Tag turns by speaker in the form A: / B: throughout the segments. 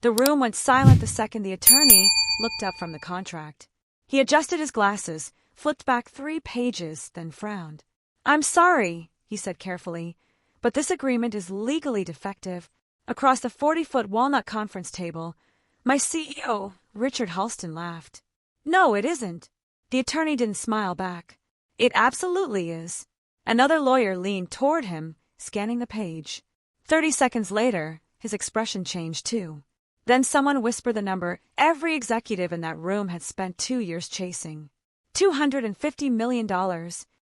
A: The room went silent the second the attorney looked up from the contract. He adjusted his glasses, flipped back 3 pages, then frowned. "I'm sorry," he said carefully, "but this agreement is legally defective." Across the 40-foot walnut conference table, my CEO, Richard Halston, laughed. "No, it isn't." The attorney didn't smile back. "It absolutely is." Another lawyer leaned toward him, scanning the page. 30 seconds later, his expression changed too. Then someone whispered the number every executive in that room had spent 2 years chasing. $250 million.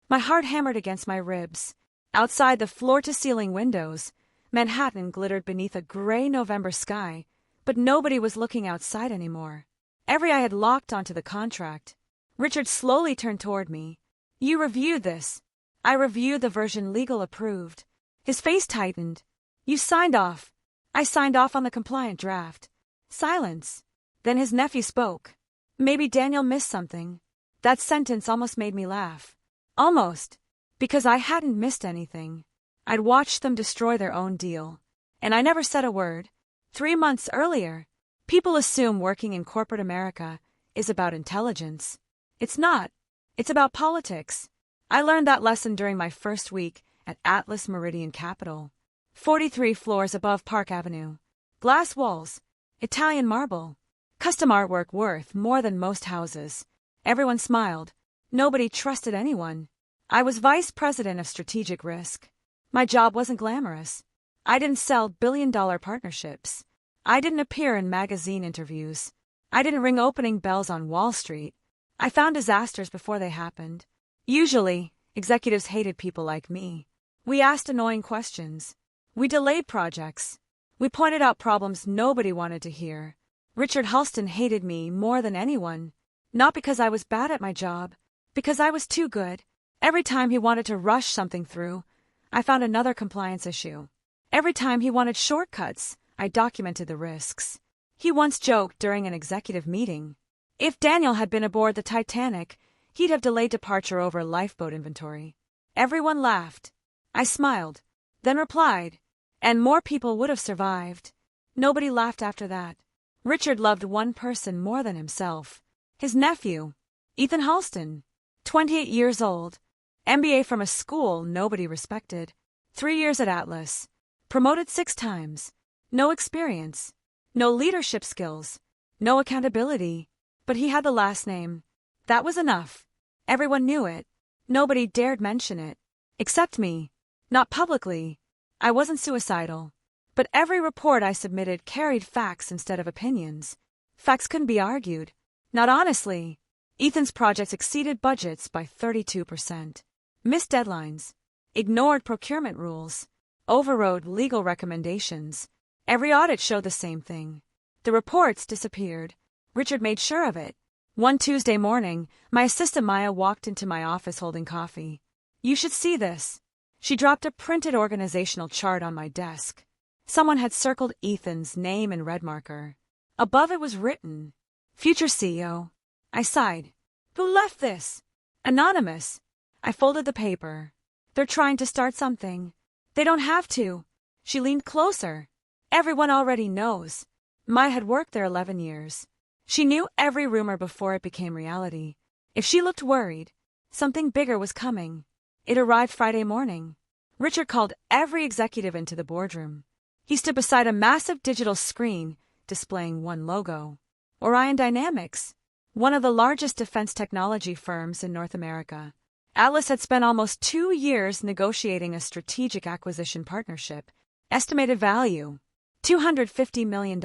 A: My heart hammered against my ribs. Outside the floor-to-ceiling windows, Manhattan glittered beneath a gray November sky, but nobody was looking outside anymore. Every eye had locked onto the contract. Richard slowly turned toward me. "You reviewed this." "I reviewed the version legal approved." His face tightened. "You signed off." "I signed off on the compliant draft." Silence. Then his nephew spoke. "Maybe Daniel missed something." That sentence almost made me laugh. Almost. Because I hadn't missed anything. I'd watched them destroy their own deal. And I never said a word. 3 months earlier. People assume working in corporate America is about intelligence. It's not. It's about politics. I learned that lesson during my first week at Atlas Meridian Capital. 43 floors above Park Avenue. Glass walls. Italian marble. Custom artwork worth more than most houses. Everyone smiled. Nobody trusted anyone. I was vice president of strategic risk. My job wasn't glamorous. I didn't sell billion-dollar partnerships. I didn't appear in magazine interviews. I didn't ring opening bells on Wall Street. I found disasters before they happened. Usually, executives hated people like me. We asked annoying questions. We delayed projects. We pointed out problems nobody wanted to hear. Richard Halston hated me more than anyone. Not because I was bad at my job, because I was too good. Every time he wanted to rush something through, I found another compliance issue. Every time he wanted shortcuts, I documented the risks. He once joked during an executive meeting, if Daniel had been aboard the Titanic, he'd have delayed departure over lifeboat inventory. Everyone laughed. I smiled, then replied, and more people would have survived. Nobody laughed after that. Richard loved one person more than himself. His nephew, Ethan Halston, 28 years old, MBA from a school nobody respected, 3 years at Atlas, promoted 6 times, no experience, no leadership skills, no accountability, but he had the last name. That was enough. Everyone knew it. Nobody dared mention it. Except me. Not publicly. I wasn't suicidal. But every report I submitted carried facts instead of opinions. Facts couldn't be argued. Not honestly. Ethan's projects exceeded budgets by 32%. Missed deadlines. Ignored procurement rules. Overrode legal recommendations. Every audit showed the same thing. The reports disappeared. Richard made sure of it. One Tuesday morning, my assistant Maya walked into my office holding coffee. "You should see this." She dropped a printed organizational chart on my desk. Someone had circled Ethan's name in red marker. Above it was written, "Future CEO." I sighed. "Who left this?" "Anonymous." I folded the paper. "They're trying to start something." "They don't have to." She leaned closer. "Everyone already knows." Maya had worked there 11 years. She knew every rumor before it became reality. If she looked worried, something bigger was coming. It arrived Friday morning. Richard called every executive into the boardroom. He stood beside a massive digital screen displaying one logo. Orion Dynamics, one of the largest defense technology firms in North America. Atlas had spent almost 2 years negotiating a strategic acquisition partnership. Estimated value, $250 million.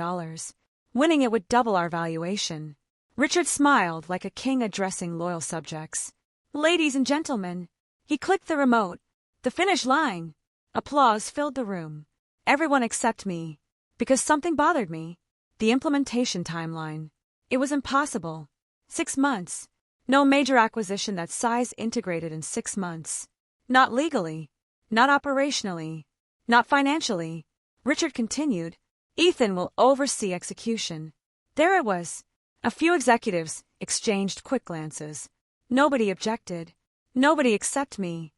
A: Winning it would double our valuation. Richard smiled like a king addressing loyal subjects. "Ladies and gentlemen." He clicked the remote. The finish line. Applause filled the room. Everyone except me. Because something bothered me. The implementation timeline. It was impossible. 6 months. No major acquisition that size integrated in 6 months. Not legally. Not operationally. Not financially. Richard continued. Ethan will oversee execution. There it was. A few executives exchanged quick glances. Nobody objected. Nobody except me.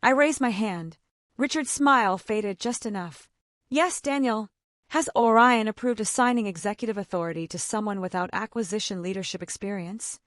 A: I raised my hand. Richard's smile faded just enough. "Yes, Daniel." Has Orion approved assigning executive authority to someone without acquisition leadership experience?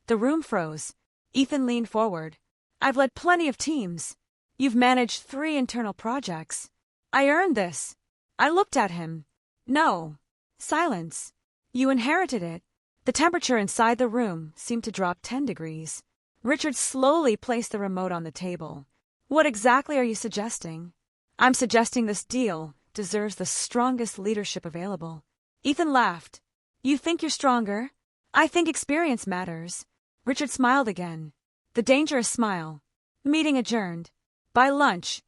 A: The room froze. Ethan leaned forward. I've led plenty of teams. You've managed 3 internal projects. I earned this. I looked at him. No. Silence. You inherited it. The temperature inside the room seemed to drop 10 degrees. Richard slowly placed the remote on the table. What exactly are you suggesting? I'm suggesting this deal deserves the strongest leadership available. Ethan laughed. You think you're stronger? I think experience matters. Richard smiled again. The dangerous smile. Meeting adjourned. By lunch,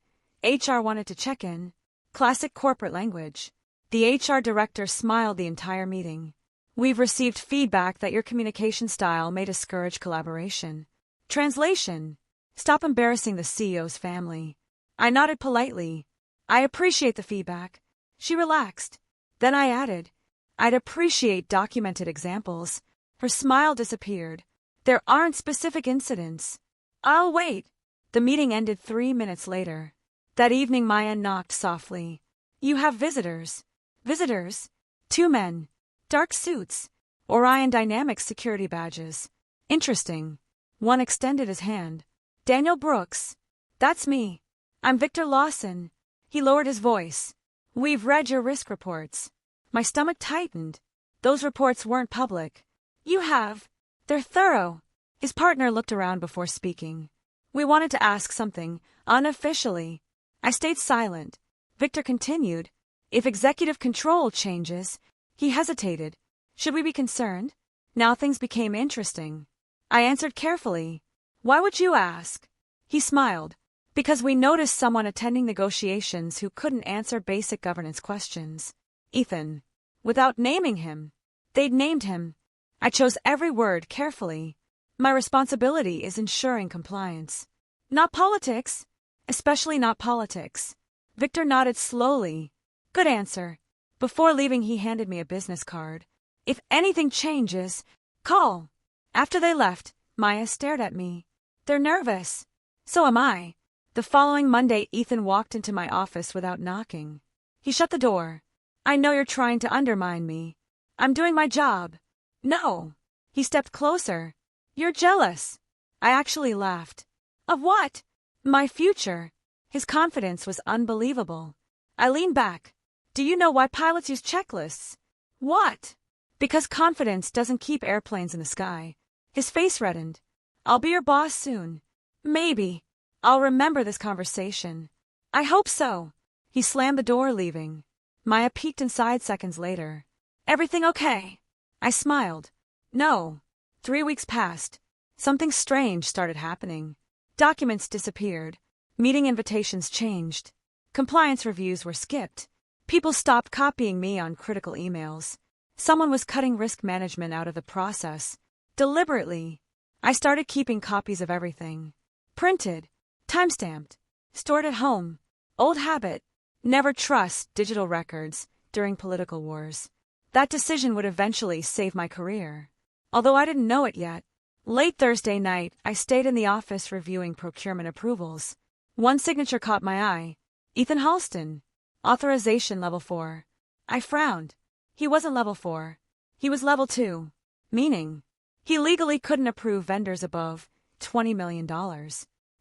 A: HR wanted to check in. Classic corporate language. The HR director smiled the entire meeting. We've received feedback that your communication style may discourage collaboration. Translation. Stop embarrassing the CEO's family. I nodded politely. I appreciate the feedback. She relaxed. Then I added, I'd appreciate documented examples. Her smile disappeared. There aren't specific incidents. I'll wait. The meeting ended 3 minutes later. That evening Maya knocked softly. You have visitors. Visitors? 2 men. Dark suits. Orion Dynamics security badges. Interesting. One extended his hand. Daniel Brooks. That's me. I'm Victor Lawson. He lowered his voice. We've read your risk reports. My stomach tightened. Those reports weren't public. You have. They're thorough. His partner looked around before speaking. We wanted to ask something, unofficially. I stayed silent. Victor continued. If executive control changes, he hesitated. Should we be concerned? Now things became interesting. I answered carefully. Why would you ask? He smiled. Because we noticed someone attending negotiations who couldn't answer basic governance questions. Ethan. Without naming him. They'd named him. I chose every word carefully. My responsibility is ensuring compliance. Not politics. Especially not politics. Victor nodded slowly. Good answer. Before leaving he handed me a business card. If anything changes, call. After they left, Maya stared at me. They're nervous. So am I. The following Monday Ethan walked into my office without knocking. He shut the door. I know you're trying to undermine me. I'm doing my job. No. He stepped closer. You're jealous. I actually laughed. Of what? My future. His confidence was unbelievable. I leaned back. Do you know why pilots use checklists? What? Because confidence doesn't keep airplanes in the sky. His face reddened. I'll be your boss soon. Maybe. I'll remember this conversation. I hope so. He slammed the door, leaving. Maya peeked inside seconds later. Everything okay? I smiled. No. 3 weeks passed. Something strange started happening. Documents disappeared. Meeting invitations changed. Compliance reviews were skipped. People stopped copying me on critical emails. Someone was cutting risk management out of the process. Deliberately. I started keeping copies of everything. Printed. Timestamped. Stored at home. Old habit. Never trust digital records during political wars. That decision would eventually save my career. Although I didn't know it yet. Late Thursday night, I stayed in the office reviewing procurement approvals. One signature caught my eye. Ethan Halston. Authorization level 4. I frowned. He wasn't level 4. He was level 2. Meaning, he legally couldn't approve vendors above $20 million.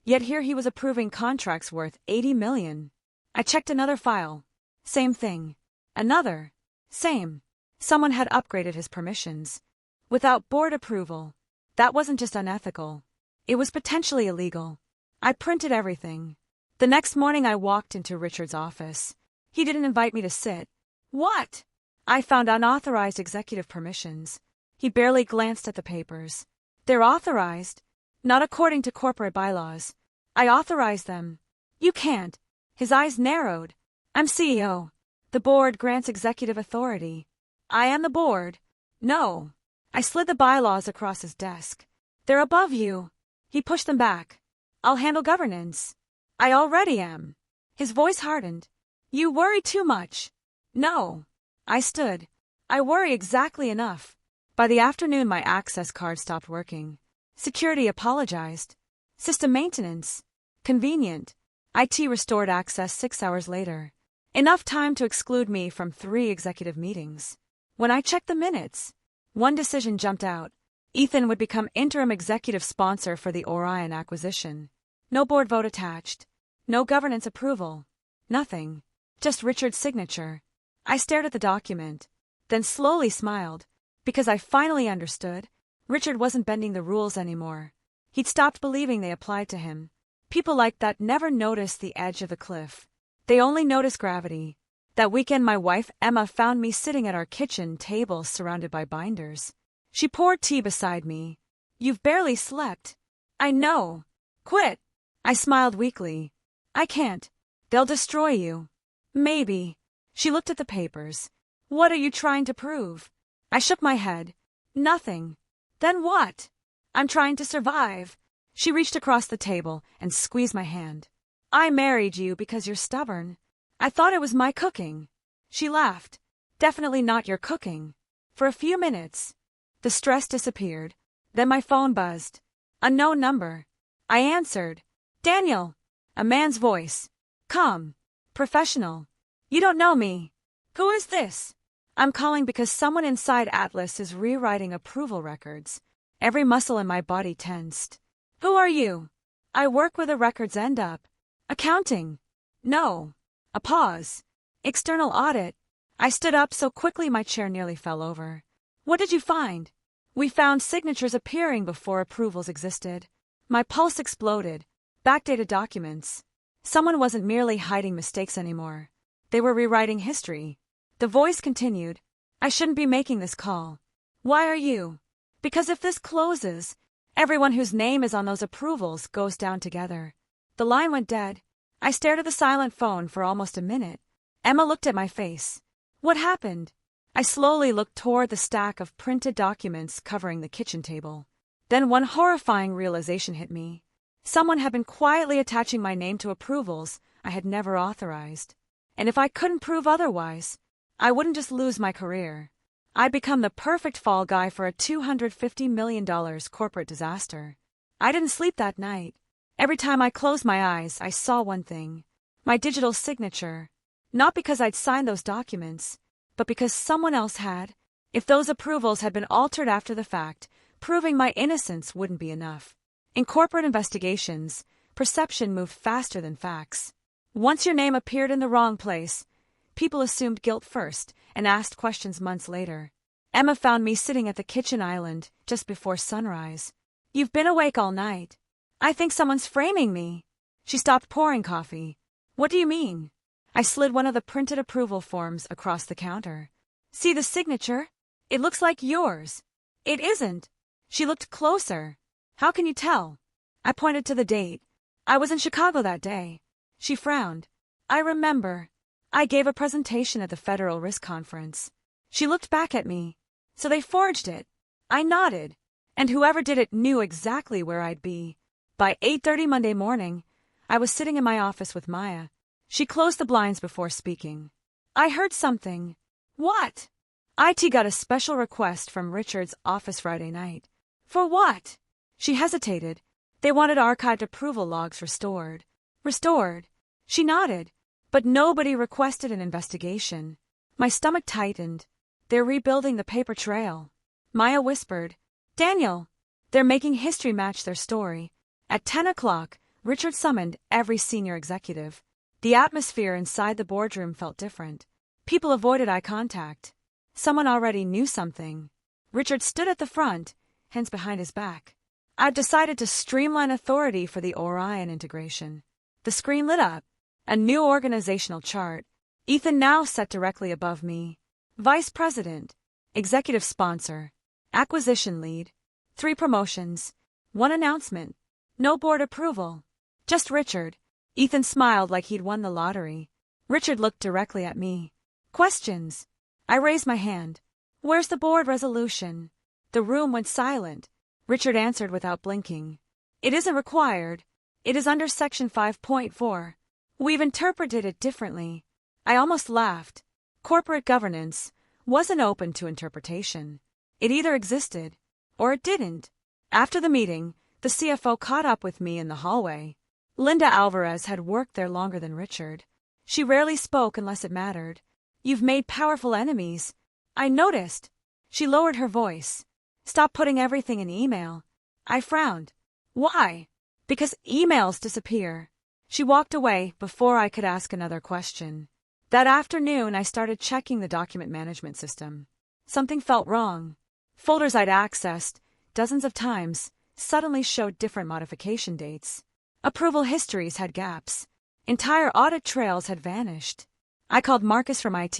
A: Yet here he was approving contracts worth $80 million. I checked another file. Same thing. Another. Same. Someone had upgraded his permissions. Without board approval. That wasn't just unethical. It was potentially illegal. I printed everything. The next morning I walked into Richard's office. He didn't invite me to sit. What? I found unauthorized executive permissions. He barely glanced at the papers. They're authorized. Not according to corporate bylaws. I authorized them. You can't. His eyes narrowed. I'm CEO. The board grants executive authority. I am the board. No. I slid the bylaws across his desk. They're above you. He pushed them back. I'll handle governance. I already am. His voice hardened. You worry too much. No. I stood. I worry exactly enough. By the afternoon my access card stopped working. Security apologized. System maintenance. Convenient. IT restored access 6 hours later. Enough time to exclude me from 3 executive meetings. When I checked the minutes, one decision jumped out. Ethan would become interim executive sponsor for the Orion acquisition. No board vote attached. No governance approval. Nothing. Just Richard's signature. I stared at the document, then slowly smiled, because I finally understood. Richard wasn't bending the rules anymore. He'd stopped believing they applied to him. People like that never notice the edge of the cliff. They only notice gravity. That weekend my wife Emma found me sitting at our kitchen table surrounded by binders. She poured tea beside me. "You've barely slept." "I know. Quit." I smiled weakly. "I can't. They'll destroy you." "Maybe." She looked at the papers. "What are you trying to prove?" I shook my head. "Nothing." "Then what?" "I'm trying to survive." She reached across the table and squeezed my hand. "I married you because you're stubborn. I thought it was my cooking." She laughed. "Definitely not your cooking." For a few minutes, the stress disappeared. Then my phone buzzed. Unknown number. I answered. "Daniel." A man's voice. Calm. Professional. "You don't know me." "Who is this?" "I'm calling because someone inside Atlas is rewriting approval records." Every muscle in my body tensed. "Who are you?" "I work where the records end up." "Accounting." "No." A pause. "External audit." I stood up so quickly my chair nearly fell over. "What did you find?" "We found signatures appearing before approvals existed." My pulse exploded. Backdated documents. Someone wasn't merely hiding mistakes anymore. They were rewriting history. The voice continued. "I shouldn't be making this call." "Why are you?" "Because if this closes, everyone whose name is on those approvals goes down together." The line went dead. I stared at the silent phone for almost a minute. Emma looked at my face. "What happened?" I slowly looked toward the stack of printed documents covering the kitchen table. Then one horrifying realization hit me. Someone had been quietly attaching my name to approvals I had never authorized. And if I couldn't prove otherwise, I wouldn't just lose my career. I'd become the perfect fall guy for a $250 million corporate disaster. I didn't sleep that night. Every time I closed my eyes, I saw one thing. My digital signature. Not because I'd signed those documents, but because someone else had. If those approvals had been altered after the fact, proving my innocence wouldn't be enough. In corporate investigations, perception moved faster than facts. Once your name appeared in the wrong place, people assumed guilt first and asked questions months later. Emma found me sitting at the kitchen island just before sunrise. "You've been awake all night." "I think someone's framing me." She stopped pouring coffee. "What do you mean?" I slid one of the printed approval forms across the counter. "See the signature? It looks like yours." "It isn't." She looked closer. "How can you tell?" I pointed to the date. "I was in Chicago that day." She frowned. "I remember. I gave a presentation at the Federal Risk Conference." She looked back at me. "So they forged it." I nodded. "And whoever did it knew exactly where I'd be." By 8:30 Monday morning, I was sitting in my office with Maya. She closed the blinds before speaking. "I heard something." "What?" "IT got a special request from Richard's office Friday night." "For what?" She hesitated. "They wanted archived approval logs restored." "Restored?" She nodded. "But nobody requested an investigation." My stomach tightened. "They're rebuilding the paper trail." Maya whispered, "Daniel, they're making history match their story." At 10 o'clock, Richard summoned every senior executive. The atmosphere inside the boardroom felt different. People avoided eye contact. Someone already knew something. Richard stood at the front, hands behind his back. "I've decided to streamline authority for the Orion integration." The screen lit up. A new organizational chart. Ethan now sat directly above me. Vice President. Executive Sponsor. Acquisition Lead. 3 promotions. 1 announcement. No board approval. Just Richard. Ethan smiled like he'd won the lottery. Richard looked directly at me. "Questions?" I raised my hand. "Where's the board resolution?" The room went silent. Richard answered without blinking. "It isn't required. It is under Section 5.4. We've interpreted it differently." I almost laughed. Corporate governance wasn't open to interpretation. It either existed or it didn't. After the meeting, the CFO caught up with me in the hallway. Linda Alvarez had worked there longer than Richard. She rarely spoke unless it mattered. You've made powerful enemies. I noticed. She lowered her voice. Stop putting everything in email. I frowned. Why? Because emails disappear. She walked away before I could ask another question. That afternoon, I started checking the document management system. Something felt wrong. Folders I'd accessed dozens of times suddenly showed different modification dates. Approval histories had gaps. Entire audit trails had vanished. I called Marcus from IT.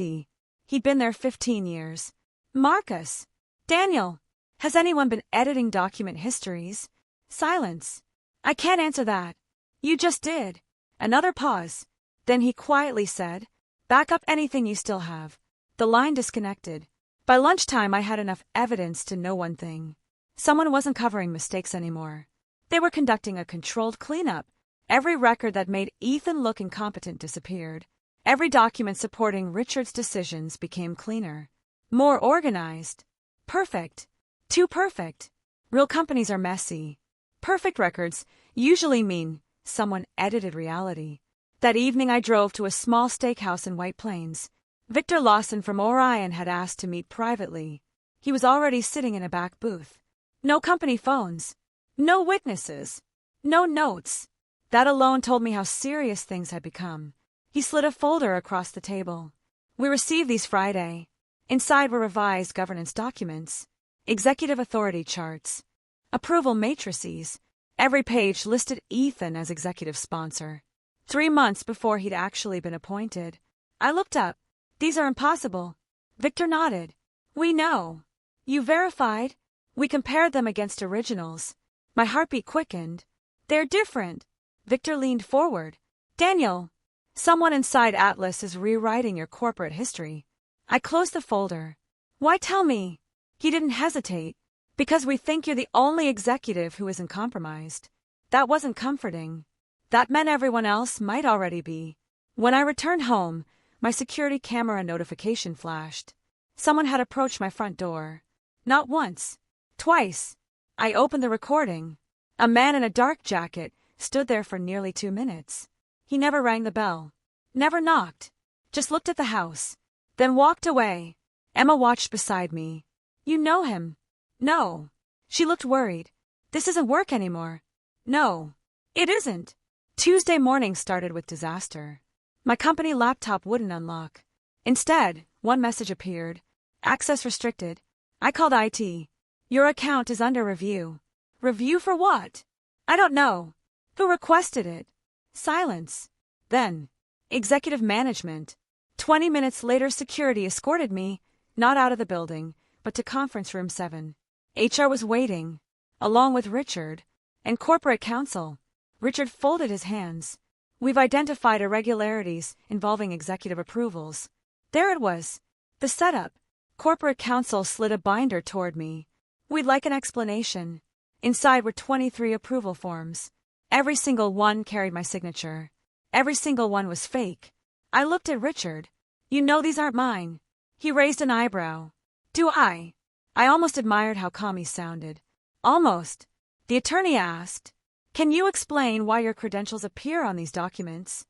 A: He'd been there 15 years. Marcus. Daniel. Has anyone been editing document histories? Silence. I can't answer that. You just did. Another pause. Then he quietly said, back up anything you still have. The line disconnected. By lunchtime, I had enough evidence to know one thing. Someone wasn't covering mistakes anymore. They were conducting a controlled cleanup. Every record that made Ethan look incompetent disappeared. Every document supporting Richard's decisions became cleaner. More organized. Perfect. Too perfect. Real companies are messy. Perfect records usually mean someone edited reality. That evening I drove to a small steakhouse in White Plains. Victor Lawson from Orion had asked to meet privately. He was already sitting in a back booth. No company phones. No witnesses. No notes. That alone told me how serious things had become. He slid a folder across the table. We received these Friday. Inside were revised governance documents, executive authority charts, approval matrices. Every page listed Ethan as executive sponsor. 3 months before he'd actually been appointed. I looked up. These are impossible. Victor nodded. We know. You verified? We compared them against originals. My heartbeat quickened. They're different. Victor leaned forward. Daniel, someone inside Atlas is rewriting your corporate history. I closed the folder. Why tell me? He didn't hesitate. Because we think you're the only executive who isn't compromised. That wasn't comforting. That meant everyone else might already be. When I returned home, my security camera notification flashed. Someone had approached my front door. Not once. Twice. I opened the recording. A man in a dark jacket stood there for nearly 2 minutes. He never rang the bell. Never knocked. Just looked at the house. Then walked away. Emma watched beside me. You know him? No. She looked worried. This isn't work anymore. No. It isn't. Tuesday morning started with disaster. My company laptop wouldn't unlock. Instead, one message appeared. Access restricted. I called IT. Your account is under review. Review for what? I don't know. Who requested it? Silence. Then, executive management. 20 minutes later, security escorted me, not out of the building, but to conference room 7. HR was waiting, along with Richard, and corporate counsel. Richard folded his hands. We've identified irregularities involving executive approvals. There it was. The setup. Corporate counsel slid a binder toward me. We'd like an explanation. Inside were 23 approval forms. Every single one carried my signature. Every single one was fake. I looked at Richard. You know these aren't mine. He raised an eyebrow. Do I? I almost admired how calm he sounded. Almost. The attorney asked, can you explain why your credentials appear on these documents?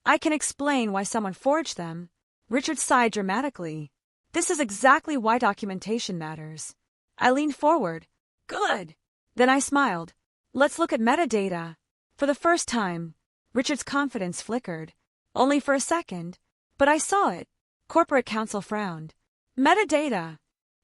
A: I can explain why someone forged them. Richard sighed dramatically. This is exactly why documentation matters. I leaned forward. Good. Then I smiled. Let's look at metadata. For the first time, Richard's confidence flickered. Only for a second. But I saw it. Corporate counsel frowned. Metadata.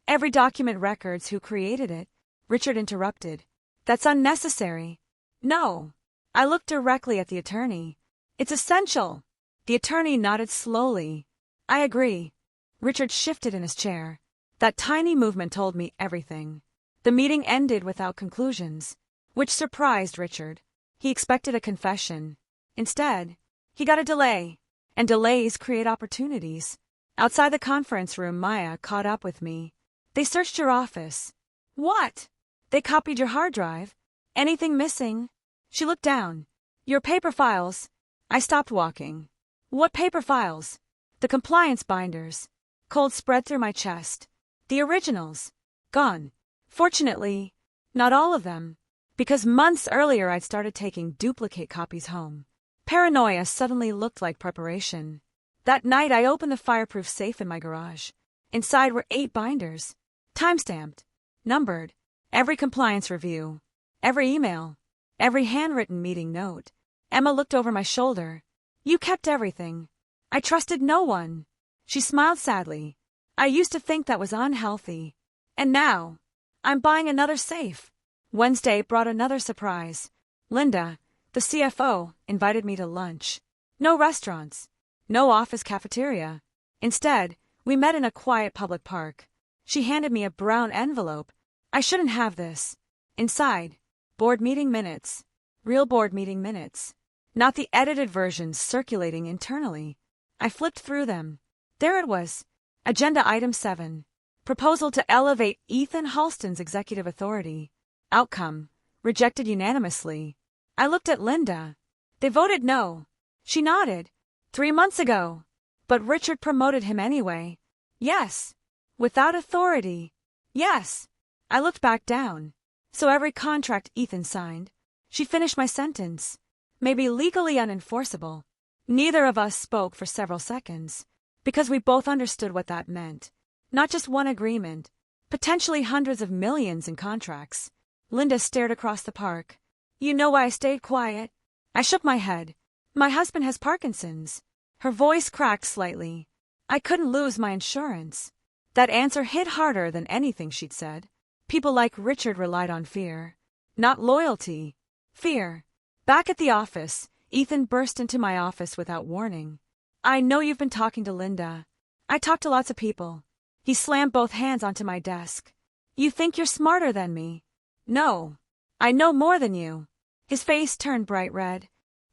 A: Every document records who created it. Richard interrupted. That's unnecessary. No. I looked directly at the attorney. It's essential. The attorney nodded slowly. I agree. Richard shifted in his chair. That tiny movement told me everything. The meeting ended without conclusions, which surprised Richard. He expected a confession. Instead, he got a delay. And delays create opportunities. Outside the conference room, Maya caught up with me. They searched your office. What? They copied your hard drive. Anything missing? She looked down. Your paper files. I stopped walking. What paper files? The compliance binders. Cold spread through my chest. The originals. Gone. Fortunately, not all of them. Because months earlier I'd started taking duplicate copies home. Paranoia suddenly looked like preparation. That night I opened the fireproof safe in my garage. Inside were 8 binders. Time-stamped. Numbered. Every compliance review. Every email. Every handwritten meeting note. Emma looked over my shoulder. You kept everything. I trusted no one. She smiled sadly. I used to think that was unhealthy. And now, I'm buying another safe. Wednesday brought another surprise. Linda, the CFO, invited me to lunch. No restaurants. No office cafeteria. Instead, we met in a quiet public park. She handed me a brown envelope. I shouldn't have this. Inside, board meeting minutes. Real board meeting minutes. Not the edited versions circulating internally. I flipped through them. There it was. Agenda Item 7. Proposal to elevate Ethan Halston's executive authority. Outcome. Rejected unanimously. I looked at Linda. They voted no. She nodded. 3 months ago. But Richard promoted him anyway. Yes. Without authority. Yes. I looked back down. So every contract Ethan signed. She finished my sentence. May be legally unenforceable. Neither of us spoke for several seconds. Because we both understood what that meant. Not just one agreement. Potentially hundreds of millions in contracts. Linda stared across the park. You know why I stayed quiet? I shook my head. My husband has Parkinson's. Her voice cracked slightly. I couldn't lose my insurance. That answer hit harder than anything she'd said. People like Richard relied on fear. Not loyalty. Fear. Back at the office, Ethan burst into my office without warning. I know you've been talking to Linda. I talk to lots of people. He slammed both hands onto my desk. You think you're smarter than me? No. I know more than you. His face turned bright red.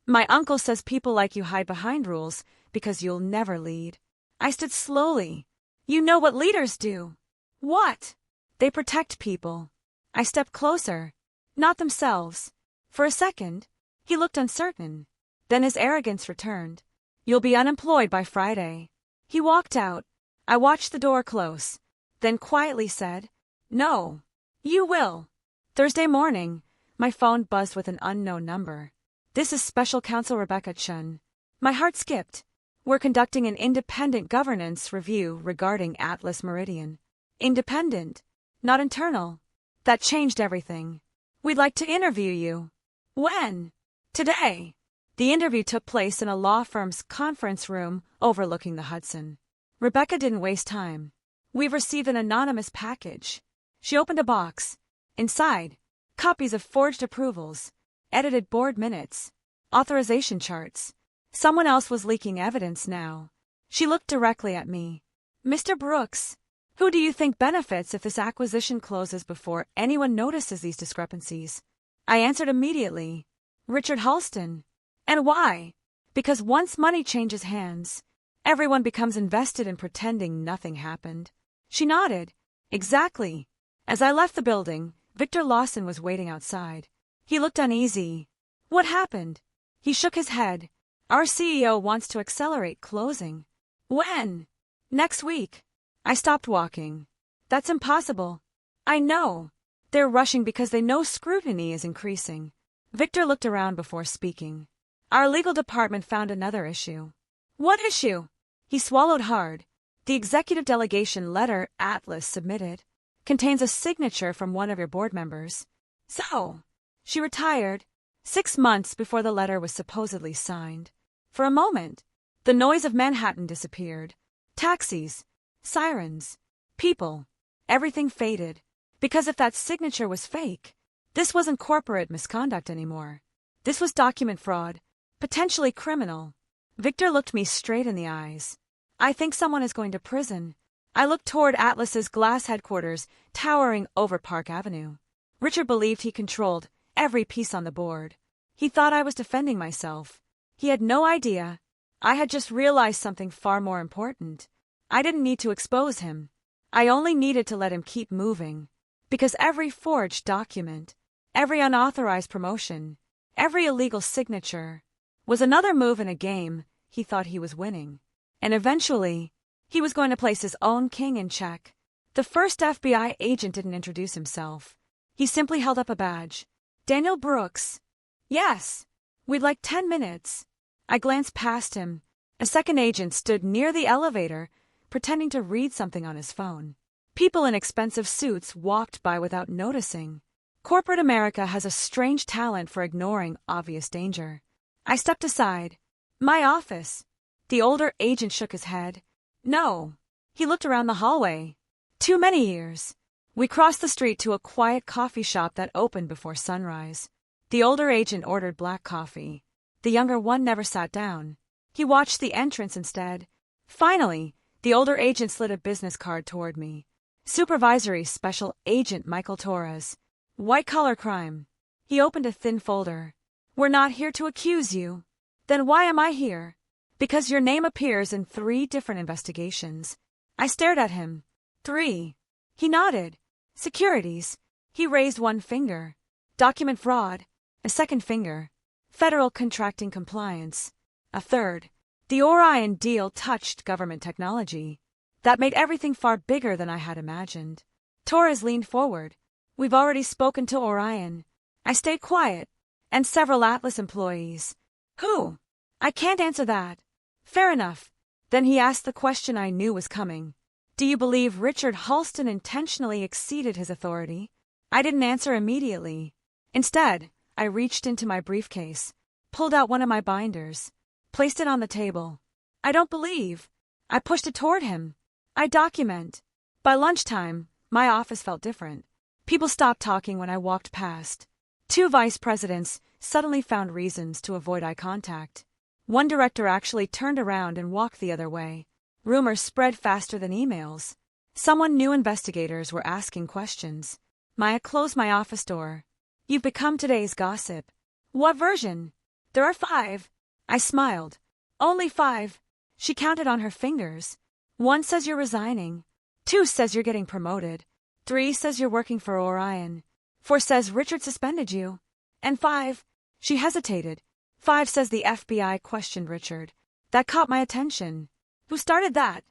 A: My uncle says people like you hide behind rules because you'll never lead. I stood slowly. You know what leaders do. What? They protect people. I stepped closer. Not themselves. For a second, he looked uncertain. Then his arrogance returned. You'll be unemployed by Friday. He walked out. I watched the door close. Then quietly said, No. You will. Thursday morning, my phone buzzed with an unknown number. This is Special Counsel Rebecca Chun. My heart skipped. We're conducting an independent governance review regarding Atlas Meridian. Independent, not internal. That changed everything. We'd like to interview you. When? Today. The interview took place in a law firm's conference room overlooking the Hudson. Rebecca didn't waste time. We've received an anonymous package. She opened a box. Inside, copies of forged approvals, edited board minutes, authorization charts. Someone else was leaking evidence now. She looked directly at me. Mr. Brooks, who do you think benefits if this acquisition closes before anyone notices these discrepancies? I answered immediately. Richard Halston. And why? Because once money changes hands, everyone becomes invested in pretending nothing happened. She nodded. Exactly. As I left the building, Victor Lawson was waiting outside. He looked uneasy. What happened? He shook his head. Our CEO wants to accelerate closing. When? Next week. I stopped walking. That's impossible. I know. They're rushing because they know scrutiny is increasing. Victor looked around before speaking. Our legal department found another issue. What issue? He swallowed hard. The executive delegation letter Atlas submitted contains a signature from one of your board members. So, she retired 6 months before the letter was supposedly signed. For a moment, the noise of Manhattan disappeared. Taxis, sirens, people, everything faded. Because if that signature was fake, this wasn't corporate misconduct anymore. This was document fraud, potentially criminal. Victor looked me straight in the eyes. I think someone is going to prison. I looked toward Atlas's glass headquarters, towering over Park Avenue. Richard believed he controlled every piece on the board. He thought I was defending myself. He had no idea. I had just realized something far more important. I didn't need to expose him. I only needed to let him keep moving. Because every forged document, every unauthorized promotion, every illegal signature, was another move in a game he thought he was winning. And eventually, he was going to place his own king in check. The first FBI agent didn't introduce himself. He simply held up a badge. Daniel Brooks. Yes. We'd like 10 minutes. I glanced past him. A second agent stood near the elevator, pretending to read something on his phone. People in expensive suits walked by without noticing. Corporate America has a strange talent for ignoring obvious danger. I stepped aside. My office. The older agent shook his head. No. He looked around the hallway. Too many years. We crossed the street to a quiet coffee shop that opened before sunrise. The older agent ordered black coffee. The younger one never sat down. He watched the entrance instead. Finally, the older agent slid a business card toward me. Supervisory Special Agent Michael Torres. White-collar crime. He opened a thin folder. We're not here to accuse you. Then why am I here? Because your name appears in 3 different investigations. I stared at him. 3. He nodded. Securities. He raised one finger. Document fraud. A second finger. Federal contracting compliance. A third. The Orion deal touched government technology. That made everything far bigger than I had imagined. Torres leaned forward. We've already spoken to Orion. I stayed quiet. And several Atlas employees. Who? I can't answer that. Fair enough. Then he asked the question I knew was coming. Do you believe Richard Halston intentionally exceeded his authority? I didn't answer immediately. Instead, I reached into my briefcase, pulled out one of my binders, placed it on the table. I don't believe. I pushed it toward him. I document. By lunchtime, my office felt different. People stopped talking when I walked past. 2 vice presidents suddenly found reasons to avoid eye contact. One director actually turned around and walked the other way. Rumors spread faster than emails. Someone knew investigators were asking questions. Maya closed my office door. You've become today's gossip. What version? There are 5. I smiled. Only 5. She counted on her fingers. 1 says you're resigning. 2 says you're getting promoted. 3 says you're working for Orion. 4 says Richard suspended you. And 5. She hesitated. 5 says the FBI questioned Richard. That caught my attention. Who started that?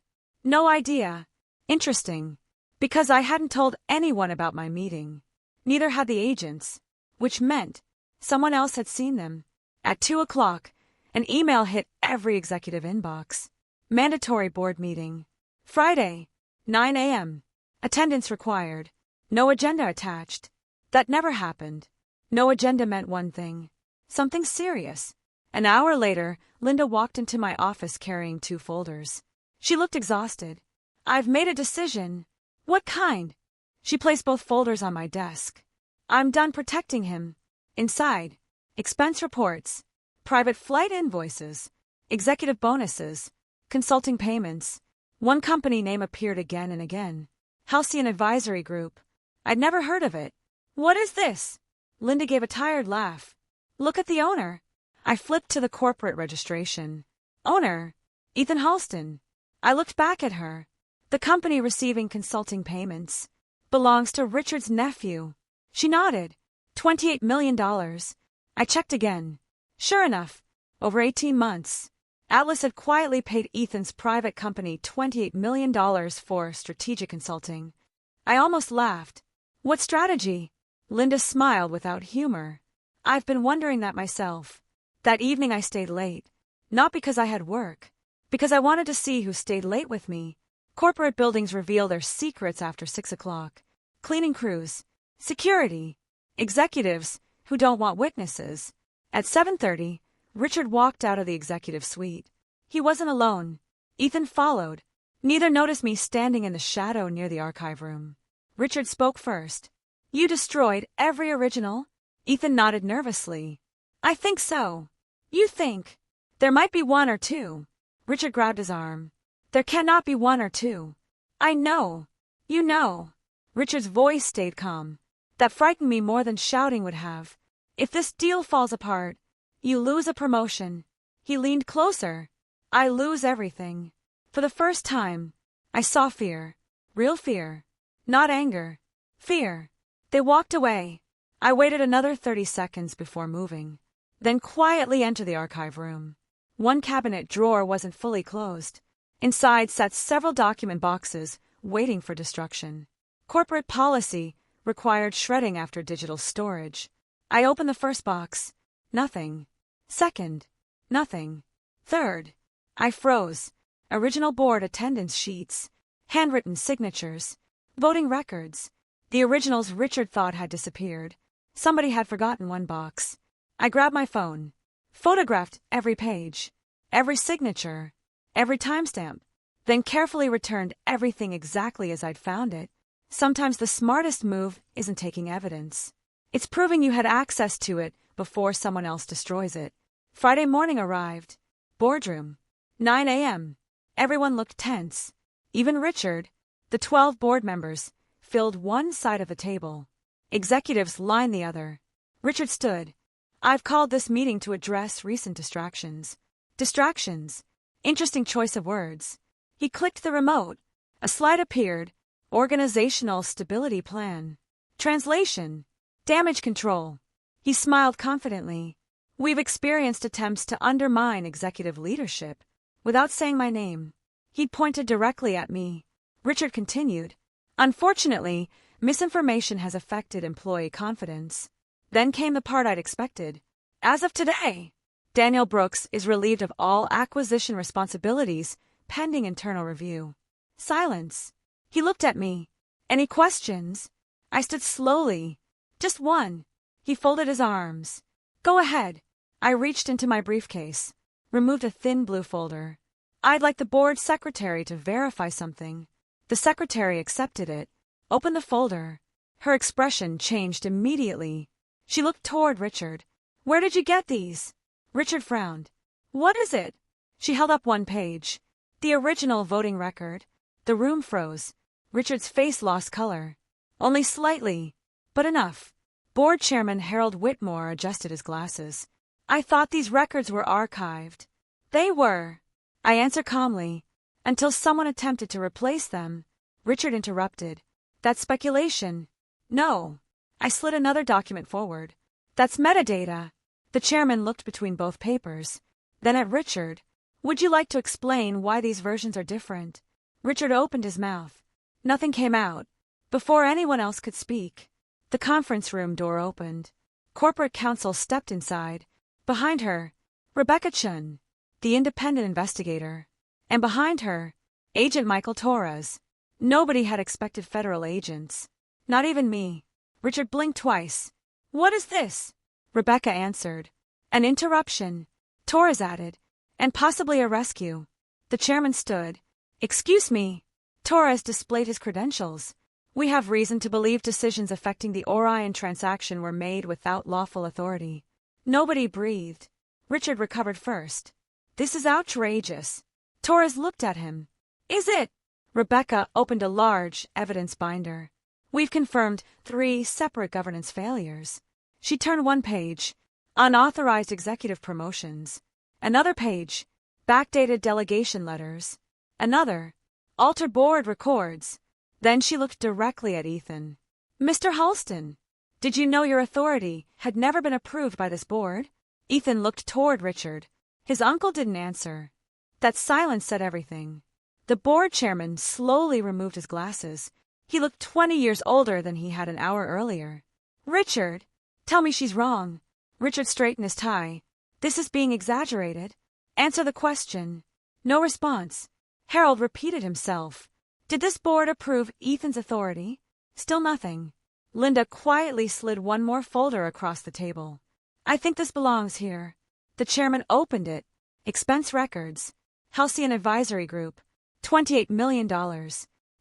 A: No idea. Interesting. Because I hadn't told anyone about my meeting. Neither had the agents. Which meant someone else had seen them. At 2 o'clock, an email hit every executive inbox. Mandatory board meeting. Friday, 9 a.m. Attendance required. No agenda attached. That never happened. No agenda meant one thing. Something serious. An hour later, Linda walked into my office carrying 2 folders. She looked exhausted. I've made a decision. What kind? She placed both folders on my desk. I'm done protecting him. Inside, expense reports, private flight invoices, executive bonuses, consulting payments. One company name appeared again and again. Halcyon Advisory Group. I'd never heard of it. What is this? Linda gave a tired laugh. Look at the owner. I flipped to the corporate registration. Owner, Ethan Halston. I looked back at her. The company receiving consulting payments belongs to Richard's nephew. She nodded. $28 million. I checked again. Sure enough, over 18 months, Atlas had quietly paid Ethan's private company $28 million for strategic consulting. I almost laughed. What strategy? Linda smiled without humor. I've been wondering that myself. That evening I stayed late. Not because I had work. Because I wanted to see who stayed late with me. Corporate buildings reveal their secrets after 6 o'clock. Cleaning crews. Security. Executives who don't want witnesses. At 7:30, Richard walked out of the executive suite. He wasn't alone. Ethan followed. Neither noticed me standing in the shadow near the archive room. Richard spoke first. You destroyed every original? Ethan nodded nervously. I think so. You think? There might be 1 or 2. Richard grabbed his arm. There cannot be 1 or 2. I know. You know. Richard's voice stayed calm. That frightened me more than shouting would have. If this deal falls apart, you lose a promotion. He leaned closer. I lose everything. For the first time, I saw fear. Real fear. Not anger. Fear. They walked away. I waited another 30 seconds before moving. Then quietly entered the archive room. One cabinet drawer wasn't fully closed. Inside sat several document boxes, waiting for destruction. Corporate policy required shredding after digital storage. I opened the first box. Nothing. Second. Nothing. Third. I froze. Original board attendance sheets. Handwritten signatures. Voting records. The originals Richard thought had disappeared. Somebody had forgotten one box. I grabbed my phone. Photographed every page. Every signature. Every timestamp. Then carefully returned everything exactly as I'd found it. Sometimes the smartest move isn't taking evidence. It's proving you had access to it before someone else destroys it. Friday morning arrived. Boardroom. 9 a.m. Everyone looked tense. Even Richard. The 12 board members filled one side of the table. Executives lined the other. Richard stood. I've called this meeting to address recent distractions. Distractions. Interesting choice of words. He clicked the remote. A slide appeared. Organizational stability plan. Translation. Damage control. He smiled confidently. We've experienced attempts to undermine executive leadership. Without saying my name, he pointed directly at me. Richard continued. Unfortunately, misinformation has affected employee confidence. Then came the part I'd expected. As of today, Daniel Brooks is relieved of all acquisition responsibilities pending internal review. Silence. He looked at me. Any questions? I stood slowly. Just one. He folded his arms. Go ahead. I reached into my briefcase, removed a thin blue folder. I'd like the board secretary to verify something. The secretary accepted it, opened the folder. Her expression changed immediately. She looked toward Richard. Where did you get these? Richard frowned. What is it? She held up one page. The original voting record. The room froze. Richard's face lost color. Only slightly, but enough. Board chairman Harold Whitmore adjusted his glasses. I thought these records were archived. They were. I answered calmly. Until someone attempted to replace them. Richard interrupted. That's speculation. No. I slid another document forward. That's metadata. The chairman looked between both papers. Then at Richard. Would you like to explain why these versions are different? Richard opened his mouth. Nothing came out. Before anyone else could speak, the conference room door opened. Corporate counsel stepped inside. Behind her, Rebecca Chun, the independent investigator. And behind her, Agent Michael Torres. Nobody had expected federal agents. Not even me. Richard blinked twice. What is this? Rebecca answered. An interruption. Torres added. And possibly a rescue. The chairman stood. Excuse me. Torres displayed his credentials. We have reason to believe decisions affecting the Orion transaction were made without lawful authority. Nobody breathed. Richard recovered first. This is outrageous. Torres looked at him. Is it? Rebecca opened a large evidence binder. We've confirmed 3 separate governance failures. She turned one page. Unauthorized executive promotions. Another page. Backdated delegation letters. Another. Altered board records. Then she looked directly at Ethan. Mr. Halston, did you know your authority had never been approved by this board? Ethan looked toward Richard. His uncle didn't answer. That silence said everything. The board chairman slowly removed his glasses. He looked 20 years older than he had an hour earlier. Richard, tell me she's wrong. Richard straightened his tie. This is being exaggerated. Answer the question. No response. Harold repeated himself. Did this board approve Ethan's authority? Still nothing. Linda quietly slid one more folder across the table. I think this belongs here. The chairman opened it. Expense records. Halcyon Advisory Group. $28 million.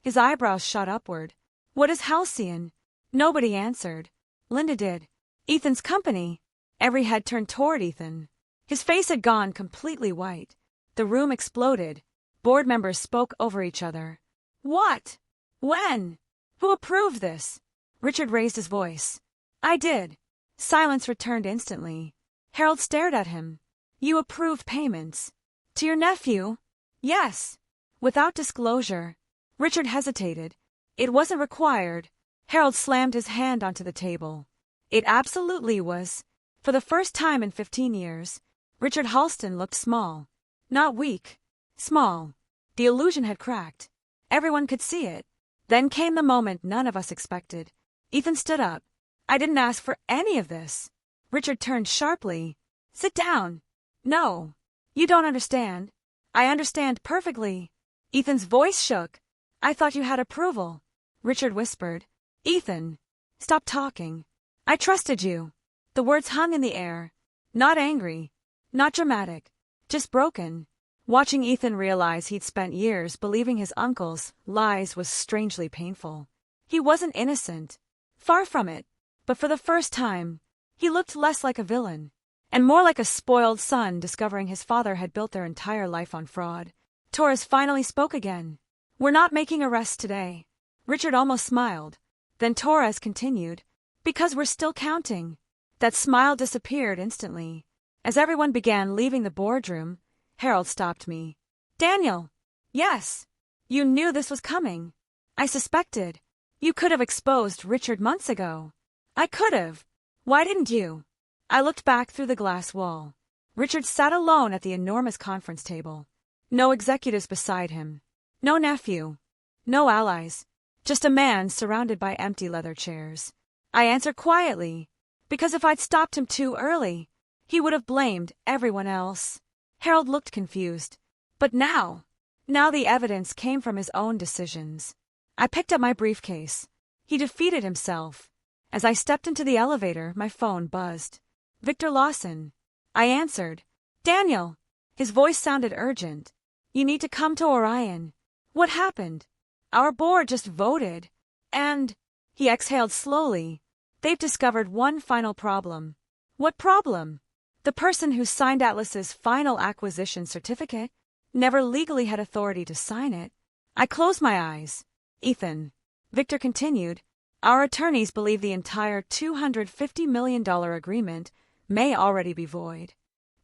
A: His eyebrows shot upward. What is Halcyon? Nobody answered. Linda did. Ethan's company. Every head turned toward Ethan. His face had gone completely white. The room exploded. Board members spoke over each other. What? When? Who approved this? Richard raised his voice. I did. Silence returned instantly. Harold stared at him. You approved payments. To your nephew? Yes. Without disclosure. Richard hesitated. It wasn't required. Harold slammed his hand onto the table. It absolutely was. For the first time in 15 years, Richard Halston looked small. Not weak. Small. The illusion had cracked. Everyone could see it. Then came the moment none of us expected. Ethan stood up. I didn't ask for any of this. Richard turned sharply. Sit down. No. You don't understand. I understand perfectly. Ethan's voice shook. I thought you had approval. Richard whispered. Ethan, stop talking. I trusted you. The words hung in the air. Not angry. Not dramatic. Just broken. Watching Ethan realize he'd spent years believing his uncle's lies was strangely painful. He wasn't innocent. Far from it. But for the first time, he looked less like a villain, and more like a spoiled son discovering his father had built their entire life on fraud. Torres finally spoke again. We're not making arrests today. Richard almost smiled. Then Torres continued, because we're still counting. That smile disappeared instantly. As everyone began leaving the boardroom, Harold stopped me. Daniel! Yes! You knew this was coming. I suspected. You could have exposed Richard months ago. I could have. Why didn't you? I looked back through the glass wall. Richard sat alone at the enormous conference table. No executives beside him. No nephew. No allies. Just a man surrounded by empty leather chairs. I answered quietly, because if I'd stopped him too early, he would have blamed everyone else. Harold looked confused. But now the evidence came from his own decisions. I picked up my briefcase. He defeated himself. As I stepped into the elevator, my phone buzzed. Victor Lawson. I answered. Daniel. His voice sounded urgent. You need to come to Orion. What happened? Our board just voted. And, he exhaled slowly, they've discovered one final problem. What problem? The person who signed Atlas's final acquisition certificate never legally had authority to sign it. I closed my eyes. Ethan. Victor continued. Our attorneys believe the entire $250 million agreement may already be void.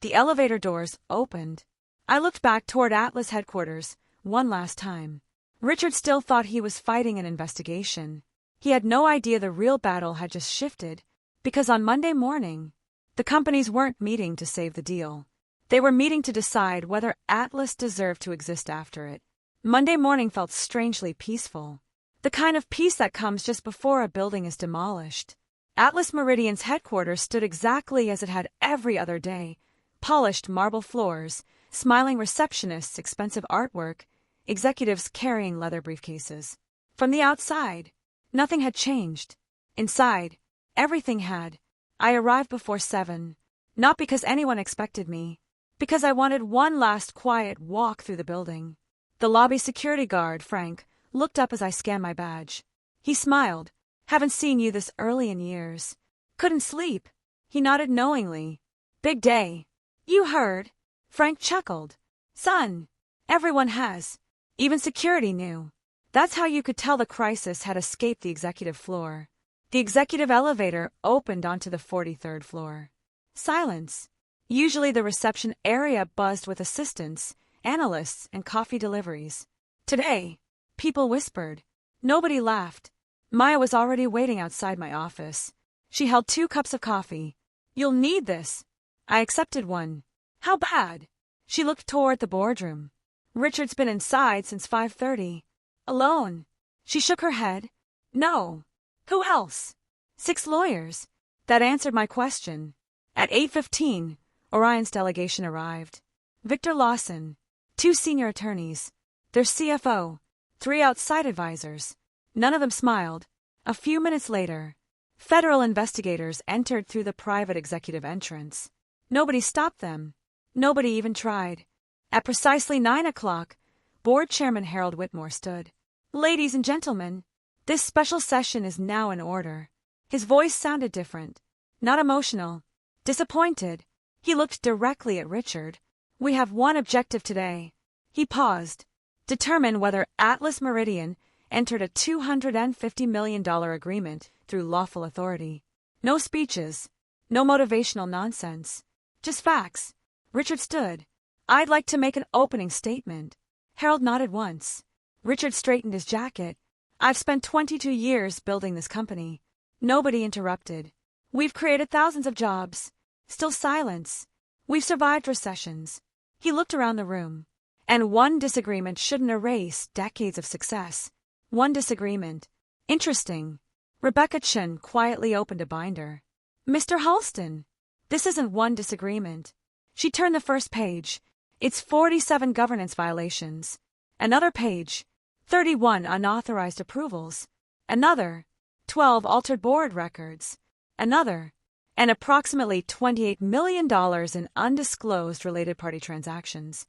A: The elevator doors opened. I looked back toward Atlas headquarters one last time. Richard still thought he was fighting an investigation. He had no idea the real battle had just shifted, because on Monday morning, the companies weren't meeting to save the deal. They were meeting to decide whether Atlas deserved to exist after it. Monday morning felt strangely peaceful. The kind of peace that comes just before a building is demolished. Atlas Meridian's headquarters stood exactly as it had every other day. Polished marble floors, smiling receptionists, expensive artwork, executives carrying leather briefcases. From the outside, nothing had changed. Inside, everything had. I arrived before 7, not because anyone expected me, because I wanted one last quiet walk through the building. The lobby security guard, Frank, looked up as I scanned my badge. He smiled. Haven't seen you this early in years. Couldn't sleep. He nodded knowingly. Big day. You heard. Frank chuckled. Son, everyone has. Even security knew. That's how you could tell the crisis had escaped the executive floor. The executive elevator opened onto the 43rd floor. Silence. Usually the reception area buzzed with assistants, analysts, and coffee deliveries. Today, people whispered. Nobody laughed. Maya was already waiting outside my office. She held 2 cups of coffee. You'll need this. I accepted one. How bad? She looked toward the boardroom. Richard's been inside since 5:30. Alone. She shook her head. No. Who else? 6 lawyers. That answered my question. At 8:15, Orion's delegation arrived. Victor Lawson, 2 senior attorneys, their CFO, 3 outside advisors. None of them smiled. A few minutes later, federal investigators entered through the private executive entrance. Nobody stopped them. Nobody even tried. At precisely 9 o'clock, Board Chairman Harold Whitmore stood. Ladies and gentlemen, this special session is now in order. His voice sounded different. Not emotional. Disappointed. He looked directly at Richard. We have one objective today. He paused. Determine whether Atlas Meridian entered a $250 million agreement through lawful authority. No speeches. No motivational nonsense. Just facts. Richard stood. I'd like to make an opening statement. Harold nodded once. Richard straightened his jacket. I've spent 22 years building this company. Nobody interrupted. We've created thousands of jobs. Still silence. We've survived recessions. He looked around the room. And one disagreement shouldn't erase decades of success. One disagreement. Interesting. Rebecca Chen quietly opened a binder. Mr. Halston, this isn't one disagreement. She turned the first page. It's 47 governance violations. Another page. 31 unauthorized approvals. Another. 12 altered board records. Another. And approximately $28 million in undisclosed related party transactions.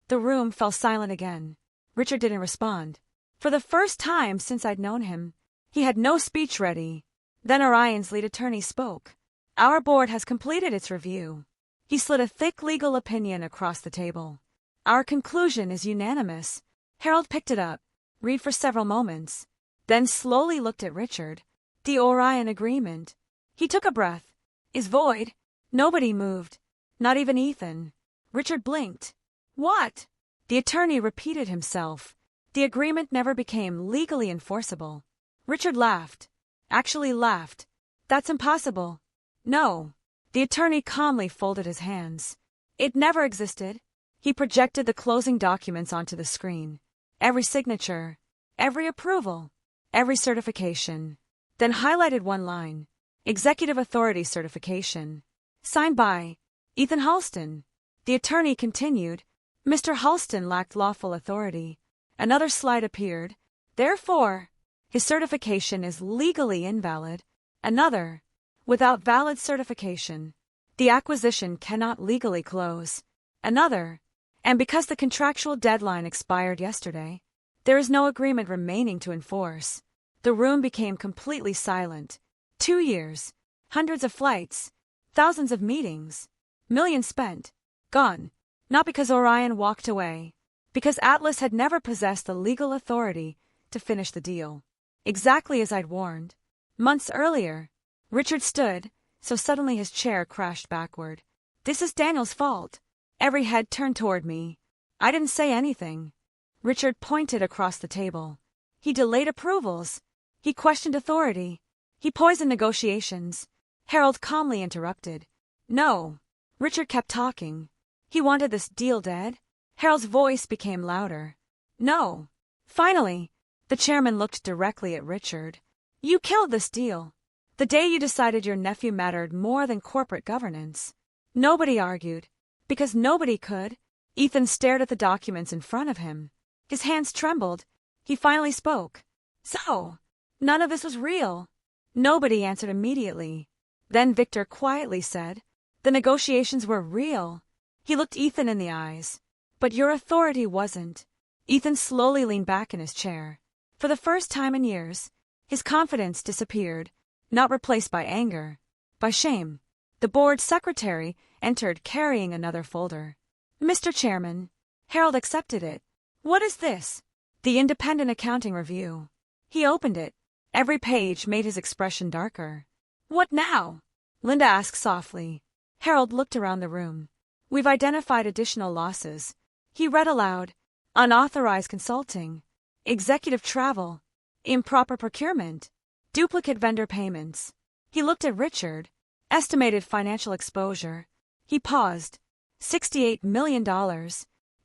A: The room fell silent again. Richard didn't respond. For the first time since I'd known him, he had no speech ready. Then Orion's lead attorney spoke. Our board has completed its review. He slid a thick legal opinion across the table. Our conclusion is unanimous. Harold picked it up, read for several moments, then slowly looked at Richard. The Orion agreement. He took a breath. Is void. Nobody moved. Not even Ethan. Richard blinked. What? The attorney repeated himself. The agreement never became legally enforceable. Richard laughed. Actually laughed. That's impossible. No. The attorney calmly folded his hands. It never existed. He projected the closing documents onto the screen. Every signature. Every approval. Every certification. Then highlighted one line. Executive Authority Certification. Signed by Ethan Halston. The attorney continued. Mr. Halston lacked lawful authority. Another slide appeared. Therefore, his certification is legally invalid. Another. Without valid certification, the acquisition cannot legally close. Another. And because the contractual deadline expired yesterday, there is no agreement remaining to enforce. The room became completely silent. 2 years, hundreds of flights, thousands of meetings, millions spent, gone. Not because Orion walked away, because Atlas had never possessed the legal authority to finish the deal. Exactly as I'd warned. Months earlier, Richard stood, so suddenly his chair crashed backward. This is Daniel's fault. Every head turned toward me. I didn't say anything. Richard pointed across the table. He delayed approvals. He questioned authority. He poisoned negotiations. Harold calmly interrupted. No. Richard kept talking. He wanted this deal dead. Harold's voice became louder. No. Finally, the chairman looked directly at Richard. You killed this deal. The day you decided your nephew mattered more than corporate governance. Nobody argued. Because nobody could. Ethan stared at the documents in front of him. His hands trembled. He finally spoke. So, none of this was real. Nobody answered immediately. Then Victor quietly said, the negotiations were real. He looked Ethan in the eyes. But your authority wasn't. Ethan slowly leaned back in his chair. For the first time in years, his confidence disappeared, not replaced by anger, by shame. The board secretary entered carrying another folder. Mr. Chairman. Harold accepted it. What is this? The Independent Accounting Review. He opened it. Every page made his expression darker. What now? Linda asked softly. Harold looked around the room. We've identified additional losses. He read aloud. Unauthorized consulting. Executive travel. Improper procurement. Duplicate vendor payments. He looked at Richard. Estimated financial exposure. He paused. $68 million.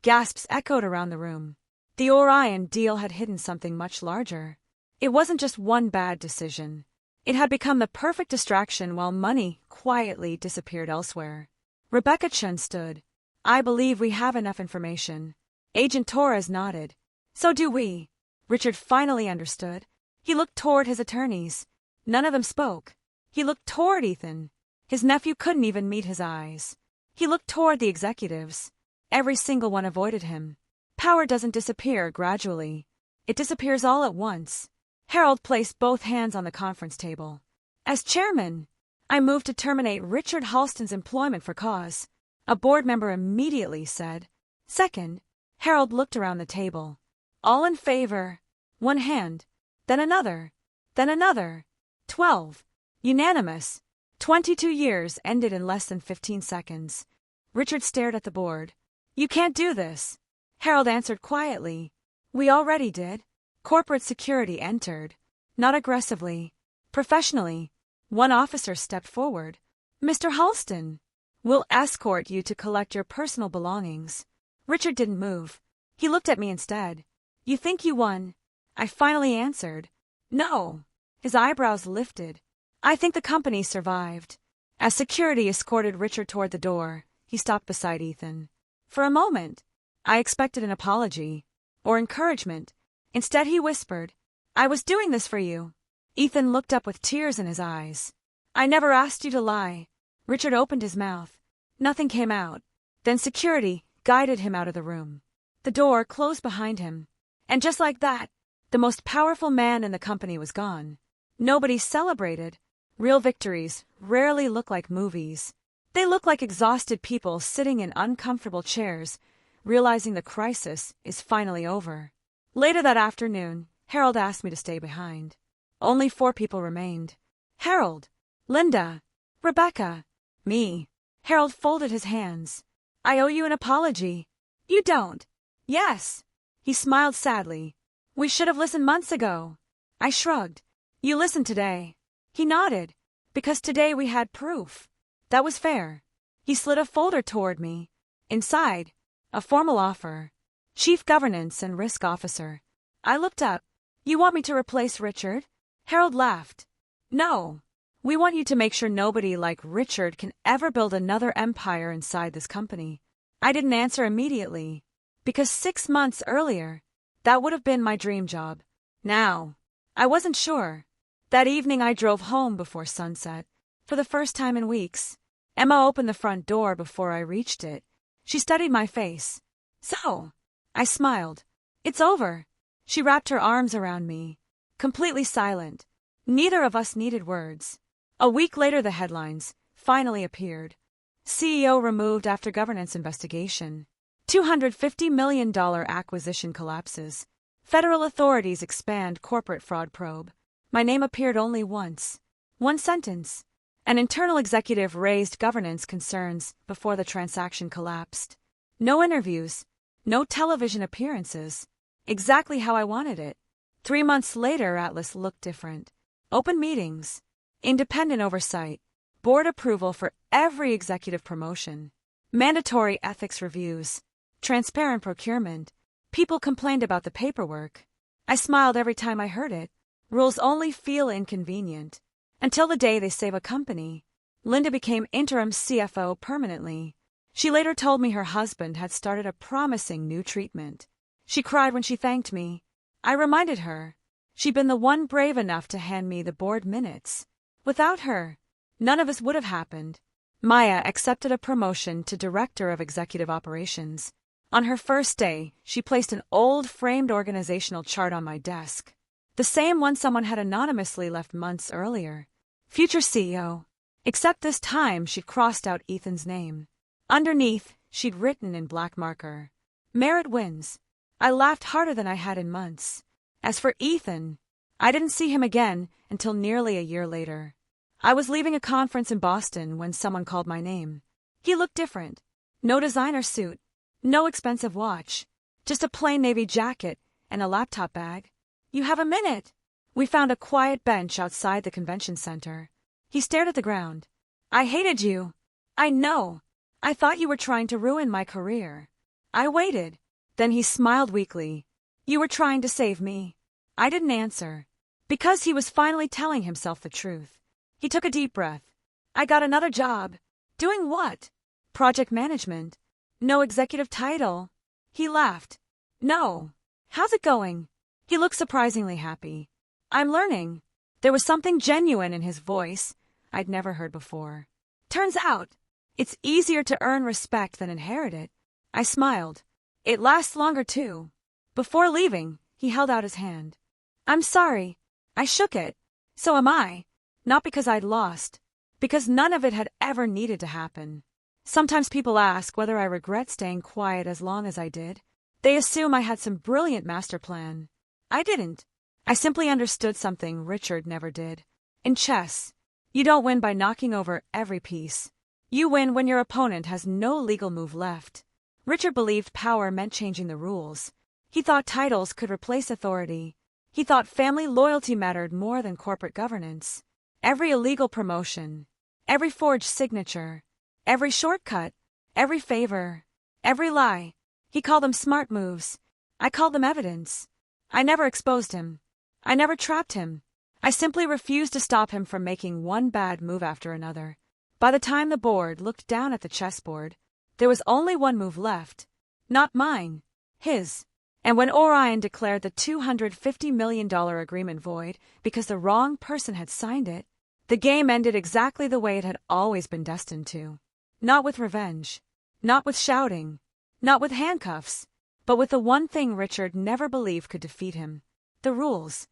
A: Gasps echoed around the room. The Orion deal had hidden something much larger. It wasn't just one bad decision. It had become the perfect distraction while money quietly disappeared elsewhere. Rebecca Chun stood. I believe we have enough information. Agent Torres nodded. So do we. Richard finally understood. He looked toward his attorneys. None of them spoke. He looked toward Ethan. His nephew couldn't even meet his eyes. He looked toward the executives. Every single one avoided him. Power doesn't disappear gradually. It disappears all at once. Harold placed both hands on the conference table. As chairman, I move to terminate Richard Halston's employment for cause. A board member immediately said. Second. Harold looked around the table. All in favor. One hand. Then another. Then another. 12. Unanimous. 22 years ended in less than 15 seconds. Richard stared at the board. You can't do this. Harold answered quietly. We already did. Corporate security entered. Not aggressively. Professionally. One officer stepped forward. Mr. Halston. We'll escort you to collect your personal belongings. Richard didn't move. He looked at me instead. You think you won? I finally answered. No. His eyebrows lifted. I think the company survived. As security escorted Richard toward the door, he stopped beside Ethan. For a moment, I expected an apology or encouragement. Instead, he whispered, "I was doing this for you." Ethan looked up with tears in his eyes. "I never asked you to lie." Richard opened his mouth. Nothing came out. Then security guided him out of the room. The door closed behind him. And just like that, the most powerful man in the company was gone. Nobody celebrated. Real victories rarely look like movies. They look like exhausted people sitting in uncomfortable chairs, realizing the crisis is finally over. Later that afternoon, Harold asked me to stay behind. Only 4 people remained. Harold, Linda, Rebecca, me. Harold folded his hands. "I owe you an apology." "You don't." "Yes." He smiled sadly. "We should have listened months ago." I shrugged. "You listened today." He nodded. "Because today we had proof." That was fair. He slid a folder toward me. Inside, a formal offer. Chief Governance and Risk Officer. I looked up. "You want me to replace Richard?" Harold laughed. "No. We want you to make sure nobody like Richard can ever build another empire inside this company." I didn't answer immediately, because 6 months earlier, that would have been my dream job. Now, I wasn't sure. That evening I drove home before sunset. For the first time in weeks, Emma opened the front door before I reached it. She studied my face. "So?" I smiled. "It's over." She wrapped her arms around me, completely silent. Neither of us needed words. A week later the headlines finally appeared. CEO removed after governance investigation. $250 million acquisition collapses. Federal authorities expand corporate fraud probe. My name appeared only once. One sentence. An internal executive raised governance concerns before the transaction collapsed. No interviews. No television appearances. Exactly how I wanted it. 3 months later, Atlas looked different. Open meetings. Independent oversight. Board approval for every executive promotion. Mandatory ethics reviews. Transparent procurement. People complained about the paperwork. I smiled every time I heard it. Rules only feel inconvenient. Until the day they save a company. Linda became interim CFO permanently. She later told me her husband had started a promising new treatment. She cried when she thanked me. I reminded her. She'd been the one brave enough to hand me the board minutes. Without her, none of this would have happened. Maya accepted a promotion to Director of Executive Operations. On her first day, she placed an old framed organizational chart on my desk. The same one someone had anonymously left months earlier. Future CEO. Except this time she'd crossed out Ethan's name. Underneath, she'd written in black marker, "Merit wins." I laughed harder than I had in months. As for Ethan, I didn't see him again until nearly a year later. I was leaving a conference in Boston when someone called my name. He looked different. No designer suit. No expensive watch. Just a plain navy jacket and a laptop bag. "You have a minute." We found a quiet bench outside the convention center. He stared at the ground. "I hated you." "I know. I thought you were trying to ruin my career." I waited. Then he smiled weakly. "You were trying to save me." I didn't answer. Because he was finally telling himself the truth. He took a deep breath. "I got another job." "Doing what?" "Project management." "No executive title." He laughed. "No. How's it going?" He looked surprisingly happy. "I'm learning." There was something genuine in his voice I'd never heard before. "Turns out, it's easier to earn respect than inherit it." I smiled. "It lasts longer, too." Before leaving, he held out his hand. "I'm sorry." I shook it. "So am I." Not because I'd lost. Because none of it had ever needed to happen. Sometimes people ask whether I regret staying quiet as long as I did. They assume I had some brilliant master plan. I didn't. I simply understood something Richard never did. In chess, you don't win by knocking over every piece. You win when your opponent has no legal move left. Richard believed power meant changing the rules. He thought titles could replace authority. He thought family loyalty mattered more than corporate governance. Every illegal promotion, every forged signature, every shortcut, every favor, every lie. He called them smart moves. I called them evidence. I never exposed him. I never trapped him. I simply refused to stop him from making one bad move after another. By the time the board looked down at the chessboard, There was only one move left. Not mine. His. And when Orion declared the $250 million agreement void because the wrong person had signed it, the game ended exactly the way it had always been destined to. Not with revenge. Not with shouting. Not with handcuffs. But with the one thing Richard never believed could defeat him. The rules.